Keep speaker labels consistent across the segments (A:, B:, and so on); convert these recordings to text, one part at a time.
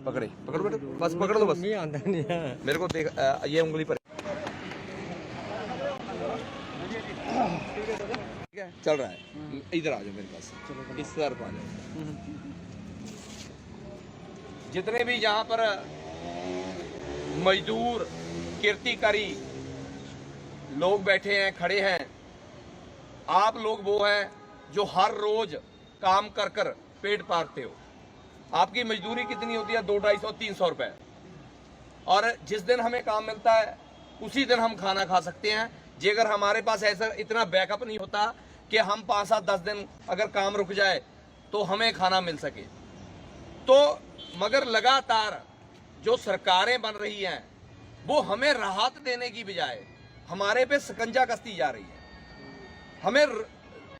A: पकड़े, पकड़ बेटा, बस पकड़ लो बस।
B: नहीं आंदा नहीं है
A: मेरे को देख, ये उंगली पर ठीक है, चल रहा है। इधर आ जाओ मेरे पास, इस तरफ आ जाओ। जितने भी यहाँ पर मजदूर कीर्तिकारी लोग बैठे हैं, खड़े हैं, आप लोग वो हैं जो हर रोज काम कर कर पेट पालते हो। आपकी मजदूरी कितनी होती है? 200-250-300 रुपए। और जिस दिन हमें काम मिलता है उसी दिन हम खाना खा सकते हैं। जे अगर हमारे पास ऐसा इतना बैकअप नहीं होता कि हम 5-7-10 दिन अगर काम रुक जाए तो हमें खाना मिल सके। तो मगर लगातार जो सरकारें बन रही हैं वो हमें राहत देने की बजाय हमारे पे शिकंजा कसती जा रही है। हमें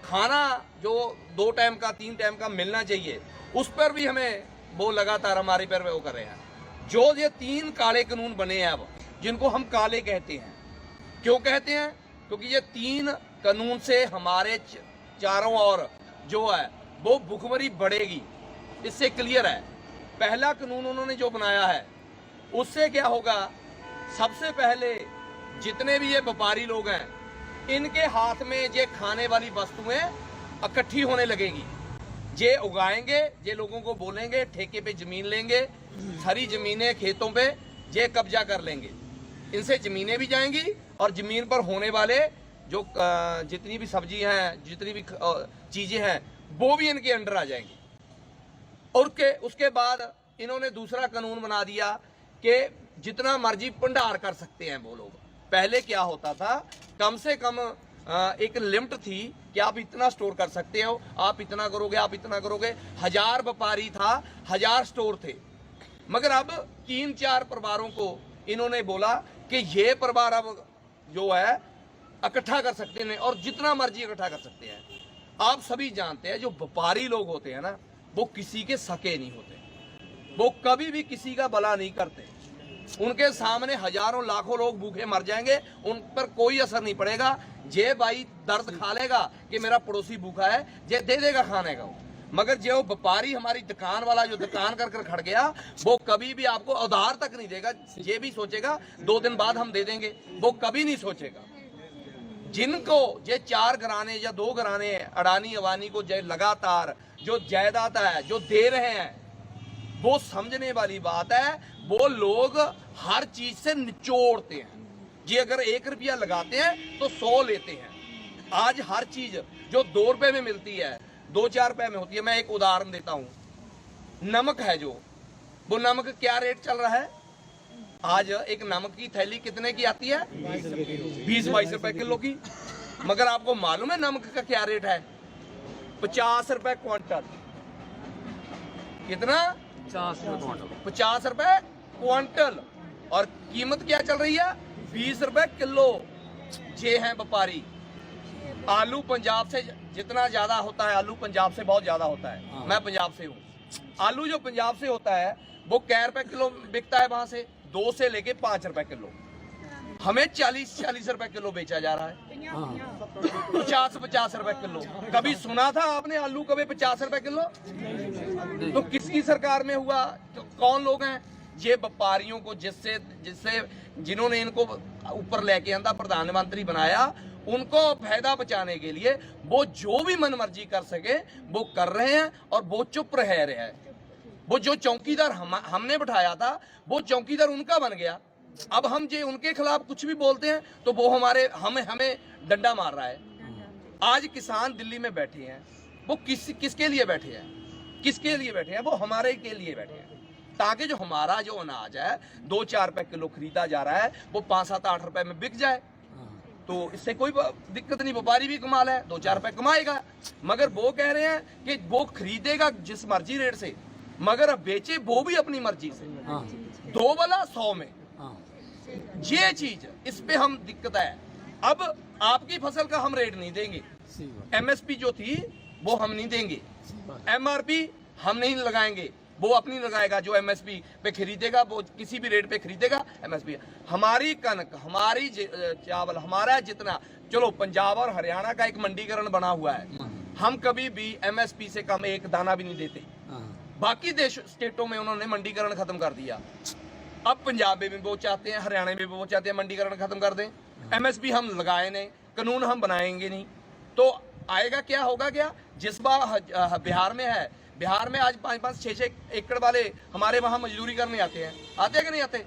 A: खाना जो 2 टाइम का 3 टाइम का मिलना चाहिए उस पर भी हमें वो लगातार हमारे पर वो कर रहे हैं। जो ये 3 काले कानून बने हैं अब, जिनको हम काले कहते हैं, क्यों कहते हैं? क्योंकि ये 3 कानून से हमारे चारों ओर जो है वो भुखमरी बढ़ेगी, इससे क्लियर है। पहला कानून उन्होंने जो बनाया है उससे क्या होगा, सबसे पहले जितने भी ये व्यापारी लोग हैं इनके हाथ में ये खाने वाली वस्तुएं इकट्ठी होने लगेगी। ये उगाएंगे, ये लोगों को बोलेंगे ठेके पे जमीन लेंगे, सारी जमीनें खेतों पे ये कब्जा कर लेंगे, इनसे जमीनें भी जाएंगी और जमीन पर होने वाले जो जितनी भी सब्जी हैं, जितनी भी चीजें हैं वो भी इनके अंडर आ जाएंगी। और उसके बाद इन्होंने दूसरा कानून बना दिया कि जितना मर्जी भंडार कर सकते हैं वो लोग। पहले क्या होता था, कम से कम एक लिमिट थी कि आप इतना स्टोर कर सकते हो, आप इतना करोगे, आप इतना करोगे। 1000 व्यापारी था, 1000 स्टोर थे। मगर अब 3-4 परिवारों को इन्होंने बोला कि ये परिवार अब जो है इकट्ठा कर सकते हैं और जितना मर्जी इकट्ठा कर सकते हैं। आप सभी जानते हैं जो व्यापारी लोग होते हैं ना, वो किसी के सके नहीं होते, वो कभी भी किसी का भला नहीं करते। उनके सामने हजारों लाखों लोग भूखे मर जाएंगे, उन पर कोई असर नहीं पड़ेगा। जे भाई दर्द खा लेगा कि मेरा पड़ोसी भूखा है, जे दे देगा खाने का। मगर जो व्यापारी हमारी दुकान वाला जो दुकान कर कर खड़ गया, वो कभी भी आपको उधार तक नहीं देगा। ये भी सोचेगा 2 दिन बाद हम दे देंगे, वो कभी नहीं सोचेगा। जिनको ये 4 घराने या 2 घराने अडानी अवानी को लगातार जो जायदाद है जो दे रहे हैं, वो समझने वाली बात है। वो लोग हर चीज से निचोड़ते हैं। जी अगर 1 रुपया लगाते हैं तो 100 लेते हैं। आज हर चीज जो 2 रुपए में मिलती है 2-4 रुपए में होती है। मैं एक उदाहरण देता हूं, नमक है जो, वो नमक क्या रेट चल रहा है? आज एक नमक की थैली कितने की आती है? 20-22 रुपए किलो की। मगर आपको मालूम है नमक का क्या रेट है? 50 रुपए क्विंटल। कितना? 50 रुपए क्विंटल। और कीमत क्या चल रही है? 20 रुपए किलो। ये हैं व्यापारी। आलू पंजाब से जितना ज्यादा होता है, आलू पंजाब से बहुत ज्यादा होता है। मैं पंजाब से हूँ। आलू जो पंजाब से होता है वो कै रुपए किलो बिकता है, वहां से 2 से लेके 5 रुपए किलो। हमें 40 रुपए किलो बेचा जा रहा है। 50 रुपए किलो। कभी सुना था आपने आलू कभी 50 रुपए किलो? तो किसकी सरकार में हुआ? तो कौन लोग हैं? ये व्यापारियों को जिन्होंने इनको ऊपर लेके आंदा प्रधानमंत्री बनाया, उनको फायदा बचाने के लिए वो जो भी मनमर्जी कर सके वो कर रहे हैं और वो चुप रह रहे हैं। वो जो चौकीदार हमने बिठाया था वो चौकीदार उनका बन गया। अब हम जो उनके खिलाफ कुछ भी बोलते हैं तो वो हमें डंडा मार रहा है। आज किसान दिल्ली में बैठे हैं, वो किसके लिए बैठे हैं? किसके लिए बैठे हैं? वो हमारे के लिए बैठे हैं, ताकि जो हमारा जो अनाज है 2-4 रुपए किलो खरीदा जा रहा है वो 5-7-8 रुपए में बिक जाए। तो इससे कोई दिक्कत नहीं, व्यापारी भी कमाल है, 2-4 रुपए कमाएगा। मगर वो कह रहे हैं कि वो खरीदेगा जिस मर्जी रेट से, मगर अब बेचे वो भी अपनी मर्जी से। 2 वाला 100 में। ये चीज, इस पे हम दिक्कत है। अब आपकी फसल का हम रेट नहीं देंगे, एमएसपी जो थी वो हम नहीं देंगे, एमआरपी हम नहीं लगाएंगे, वो अपनी लगाएगा। जो एमएसपी पे खरीदेगा वो किसी भी रेट पे खरीदेगा, एमएसपी। हमारी कनक, हमारी चावल, हमारा जितना, चलो पंजाब और हरियाणा का एक मंडीकरण बना हुआ है, हम कभी भी एमएसपी से कम एक दाना भी नहीं देते। बाकी देश स्टेटों में उन्होंने मंडीकरण खत्म कर दिया। अब पंजाब में भी वो चाहते हैं, हरियाणा में भी वो चाहते हैं मंडीकरण खत्म कर दें। एमएसपी हम लगाए नहीं, कानून हम बनाएंगे नहीं, तो आएगा क्या, होगा क्या? जिस बार बिहार में है, बिहार में आज 5-5, 6-6 एकड़ वाले हमारे वहां मजदूरी करने आते हैं कि नहीं आते?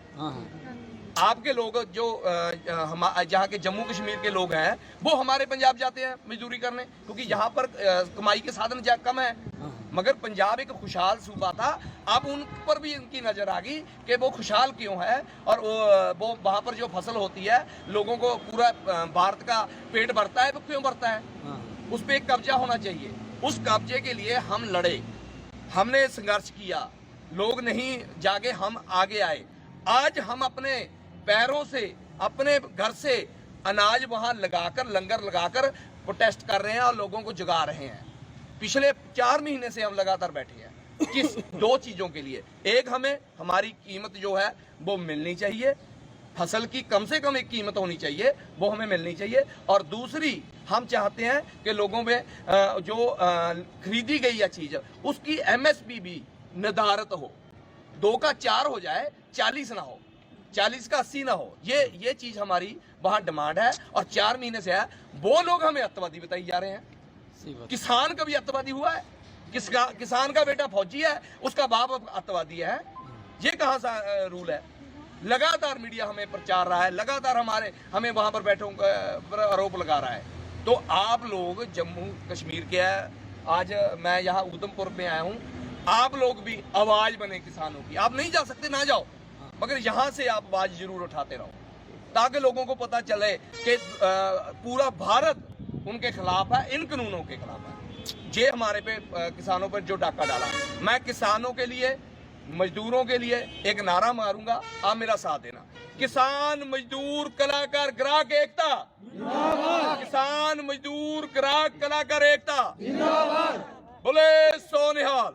A: आपके लोग जो जहाँ के जम्मू कश्मीर के लोग हैं वो हमारे पंजाब जाते हैं मजदूरी करने, क्योंकि यहाँ पर कमाई के साधन कम है। मगर पंजाब एक खुशहाल सूबा था, अब उन पर भी इनकी नजर आ गई कि वो खुशहाल क्यों है, और वो वहाँ पर जो फसल होती है लोगों को पूरा भारत का पेट भरता है, वो क्यों भरता है? उस पर एक कब्जा होना चाहिए। उस कब्जे के लिए हम लड़े, हमने संघर्ष किया, लोग नहीं जागे, हम आगे आए। आज हम अपने पैरों से, अपने घर से अनाज वहां लगाकर, लंगर लगाकर प्रोटेस्ट कर रहे हैं और लोगों को जगा रहे हैं। पिछले 4 महीने से हम लगातार बैठे हैं। किस 2 चीजों के लिए? एक, हमें हमारी कीमत जो है वो मिलनी चाहिए, फसल की कम से कम एक कीमत होनी चाहिए, वो हमें मिलनी चाहिए। और दूसरी, हम चाहते हैं कि लोगों में जो खरीदी गई है चीज, उसकी एमएसपी भी निर्धारित हो। 2 का 4 हो जाए, 40 ना हो, 40 का 80 ना हो। ये चीज हमारी वहां डिमांड है, और 4 महीने से है। वो लोग हमें अत्तवादी बताई जा रहे हैं। किसान कभी अत्तवादी हुआ है? किसान का बेटा फौजी है, उसका बाप अत्तवादी है? ये कहां सा रूल है? लगातार मीडिया हमें प्रचार रहा है, लगातार हमें वहां पर बैठों पर आरोप लगा रहा है। तो आप लोग जम्मू कश्मीर के हैं, आज मैं यहाँ उधमपुर में आया हूँ, आप लोग भी आवाज बने किसानों की। आप नहीं जा सकते, ना जाओ, मगर यहां से आप आवाज जरूर उठाते रहो, ताकि लोगों को पता चले कि पूरा भारत उनके खिलाफ है, इन कानूनों के खिलाफ है। ये हमारे पे किसानों पर जो डाका डाला। मैं किसानों के लिए, मजदूरों के लिए एक नारा मारूंगा, आप मेरा साथ देना। किसान, मजदूर, कलाकार, ग्राहक एकता। किसान, मजदूर, ग्राहक, कलाकार एकता। बोले सोनिहाल।